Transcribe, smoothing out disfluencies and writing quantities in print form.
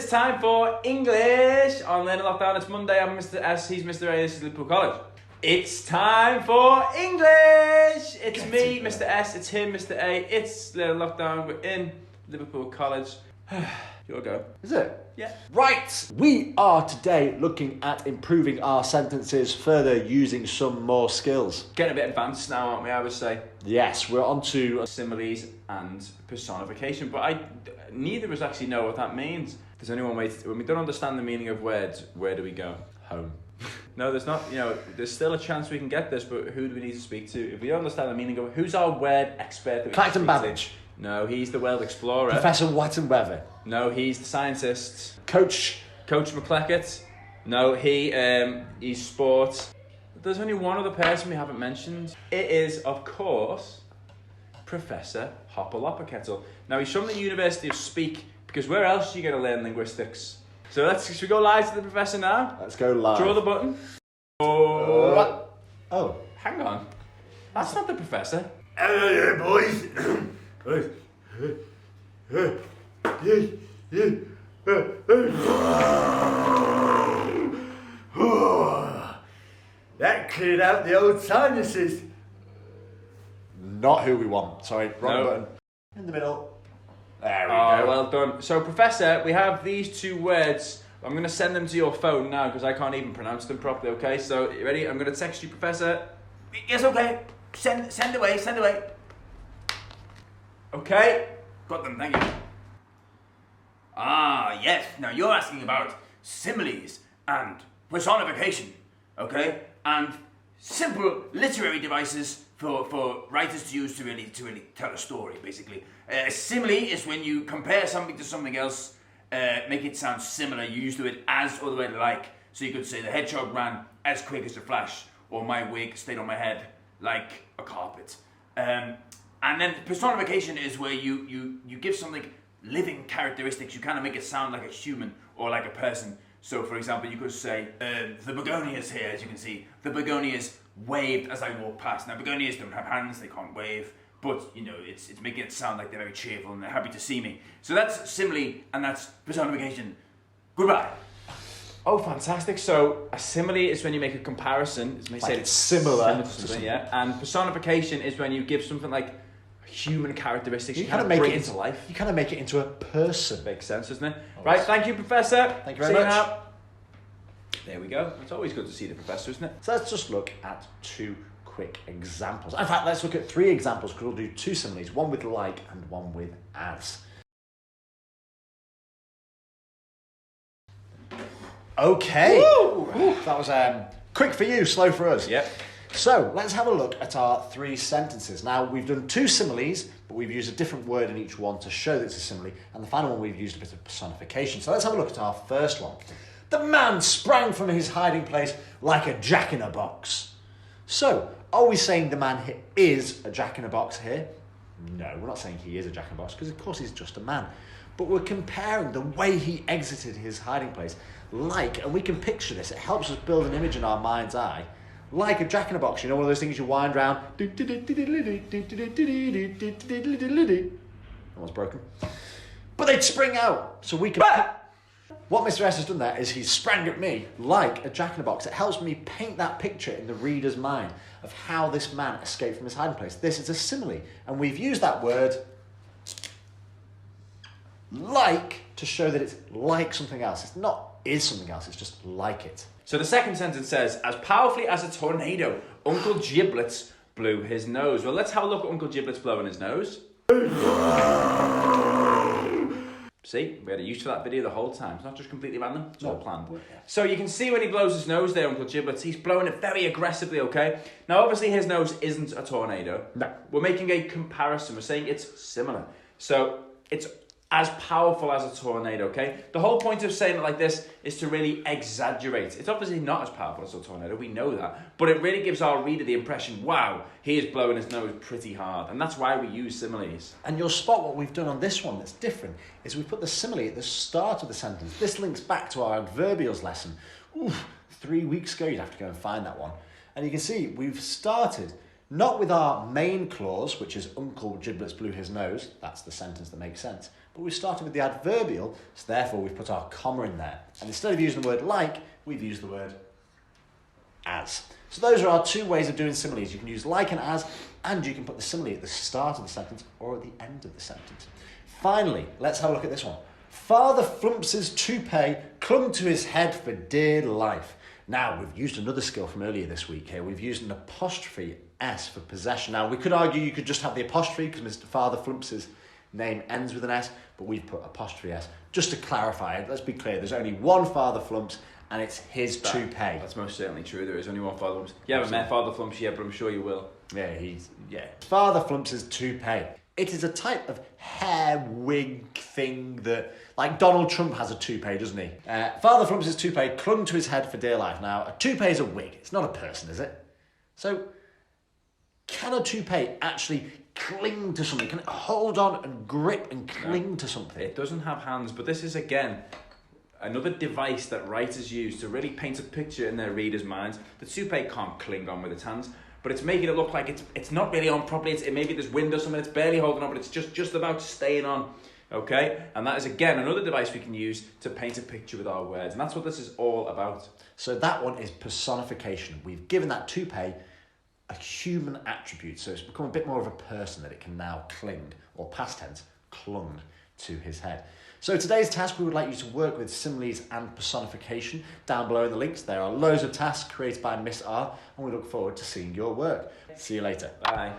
it's time for English on Learning Lockdown. It's Monday, I'm Mr. S, he's Mr. A, this is Liverpool College. It's time for English! It's me, Mr. S, it's him, Mr. A, it's Learning Lockdown, we're in Liverpool College. Your go. Is it? Yeah. Right, we are today looking at improving our sentences further using some more skills. Getting a bit advanced now, aren't we, I would say? Yes, we're on to Similes and personification, but neither of us actually know what that means. There's only one way when we don't understand the meaning of words, where do we go? home. No, there's not, there's still a chance we can get this, but who do we need to speak to? If we don't understand the meaning of who's our word expert? That we Clacton can speak Babbage. to? No, he's the world explorer. Professor White and Weather. No, he's the scientist. Coach McCleckett. No, he's sport. There's only one other person we haven't mentioned. It is, of course, Professor Hopper-Lopper-Kettle. Now, he's from the University of Speak, because where else are you going to learn linguistics? So should we go live to the professor now? Let's go live. Draw the button. Oh. Hang on. That's not the professor. Hello there, boys. That cleared out the old sinuses. Not who we want. Sorry, wrong No. button. In the middle. There we Oh, go. well done. So, Professor, we have these two words. I'm going to send them to your phone now because I can't even pronounce them properly, okay? So, you ready? I'm going to text you, Professor. Yes, okay. Send away. Okay? Got them, thank you. Ah, yes. Now you're asking about similes and personification, okay? And simple literary devices for writers to use to really tell a story, basically. A simile is when you compare something to something else, make it sound similar. You use the word as or the word like. So you could say the hedgehog ran as quick as a flash, or my wig stayed on my head like a carpet. And then personification is where you give something living characteristics. You kind of make it sound like a human or like a person. So, for example, you could say, the begonias here, as you can see, the begonias waved as I walked past. Now, begonias don't have hands, they can't wave, but, it's making it sound like they're very cheerful and they're happy to see me. So that's simile and that's personification. Goodbye. Oh, fantastic. So, a simile is when you make a comparison. It's similar to something, yeah. And personification is when you give something like human characteristics. You kind of make bring it it into life. You kind of make it into a person. Makes sense, doesn't it? Right, thank you, Professor. Thank you very much. Now. There we go. It's always good to see the professor, isn't it? So let's just look at two quick examples. In fact, let's look at three examples because we'll do two similes, one with like and one with as. Okay. Woo! That was quick for you, slow for us. Yep. So let's have a look at our three sentences. Now, we've done two similes, but we've used a different word in each one to show that it's a simile. And the final one, we've used a bit of personification. So let's have a look at our first one. The man sprang from his hiding place like a jack-in-a-box. So, are we saying the man is a jack-in-a-box here? No, we're not saying he is a jack-in-a-box, because of course he's just a man. But we're comparing the way he exited his hiding place and we can picture this. It helps us build an image in our mind's eye. Like a jack-in-a-box, one of those things you wind round. That one's broken. But they'd spring out, so we can... What Mr. S has done there is he's sprang at me like a jack-in-a-box. It helps me paint that picture in the reader's mind of how this man escaped from his hiding place. This is a simile, and we've used that word like to show that it's like something else. It's not is something else, it's just like it. So the second sentence says, as powerfully as a tornado, Uncle Giblets blew his nose. Well, let's have a look at Uncle Giblets blowing his nose. See, we had a use for that video the whole time. It's not just completely random, it's all planned. So you can see when he blows his nose there, Uncle Giblets, he's blowing it very aggressively, okay? Now, obviously, his nose isn't a tornado. No. We're making a comparison. We're saying it's similar. So it's as powerful as a tornado, okay? The whole point of saying it like this is to really exaggerate. It's obviously not as powerful as a tornado, we know that, but it really gives our reader the impression, wow, he is blowing his nose pretty hard, and that's why we use similes. And you'll spot what we've done on this one that's different is we put the simile at the start of the sentence. This links back to our adverbials lesson. 3 weeks ago, you'd have to go and find that one. And you can see we've started Not with our main clause, which is Uncle Giblets blew his nose. That's the sentence that makes sense. But we started with the adverbial, so therefore we've put our comma in there. And instead of using the word like, we've used the word as. So those are our two ways of doing similes. You can use like and as, and you can put the simile at the start of the sentence or at the end of the sentence. Finally, let's have a look at this one. Father Flumps's toupee clung to his head for dear life. Now, we've used another skill from earlier this week here. We've used an apostrophe S for possession. Now, we could argue you could just have the apostrophe because Mr. Father Flumps's name ends with an S, but we've put apostrophe S. Just to clarify, let's be clear, there's only one Father Flumps and it's his toupee. That's most certainly true. There is only one Father Flumps. You haven't met Father Flumps yet, but I'm sure you will. Yeah. Father Flumps's toupee. It is a type of hair wig thing that, like Donald Trump has a toupee, doesn't he? Father Flumps's toupee clung to his head for dear life. Now, a toupee is a wig. It's not a person, is it? So, can a toupee actually cling to something? Can it hold on and grip and cling to something? It doesn't have hands, but this is, again, another device that writers use to really paint a picture in their readers' minds. The toupee can't cling on with its hands, but it's making it look like it's not really on properly. It maybe there's wind or something, it's barely holding on, but it's just about staying on. Okay? And that is, again, another device we can use to paint a picture with our words. And that's what this is all about. So that one is personification. We've given that toupee a human attribute, so it's become a bit more of a person that it can now cling, or past tense, clung to his head. So today's task, we would like you to work with similes and personification. Down below in the links, there are loads of tasks created by Miss R, and we look forward to seeing your work. See you later. Bye.